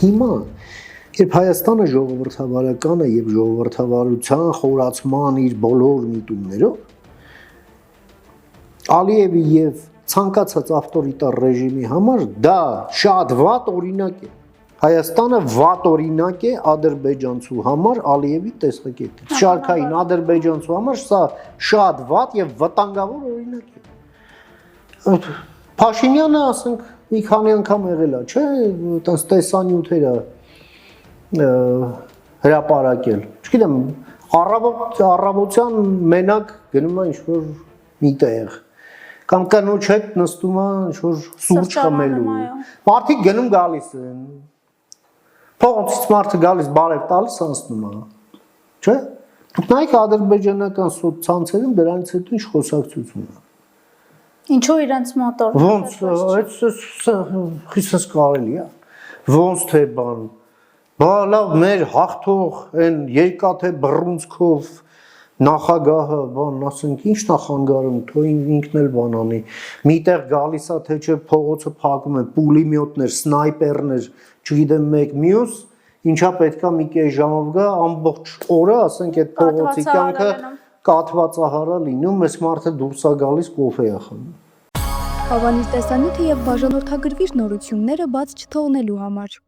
Հիմա երբ Հայաստանը ժողովրդավարական է եւ ժողովրդավարության խորացման իր բոլոր միտումներով Ալիևի եւ ցանկացած ավտորիտար ռեժիմի համար դա շատ վատ օրինակ է։ Հայաստանը վատ օրինակ է ադրբեջանցու համար Ալիևի տեսակետից։ Շարքային ադրբեջանցու համար սա շատ վատ եւ վտանգավոր օրինակ է։ Փաշինյանը, ասենք, մի քանի անգամ եղել է, չէ՞, այտենց տեսանյութեր է հրապարակել։ Չգիտեմ, առավոտյան մենակ գնում է ինչ-որ մի տեղ կամ կնոջ հետ նստում է ինչ-որ սուրճ խմելու։ Մարդիկ գնում գալիս են։ Փողոցից մարդը գալիս բարև տալիս անցնում է։ Չէ՞։ Դուք նայեք ադրբեջանական սոցցանցերում դրանից հետո ինչ խոսակցություն է։ Ինչու իրենց մոտոր։ Ոնց, այդ խիսս կարելի է։ Ոնց թե բան։ Բա լավ մեր հաղթող այն երկաթե բռունցքով նախագահը, բան, ասենք, ինչ նախանգարում, թող ինքն էլ բան անի։ Միտեղ գալիս է թե չէ փողոցը փակում է, պուլեմյոտներ, սնայպերներ, չգիտեմ մեկ մյուս, ինչա պետքա մի կես ժամով գա, ամբողջ օրը, ասենք, այդ փողոցի կյանքը կաթվածահարա լինում, այս մարդը դուրս է գալիս կոֆե է խմում։ Հավանիր տեսանյութը եւ բաժանորդագրվիր նորությունները բաց չթողնելու համար։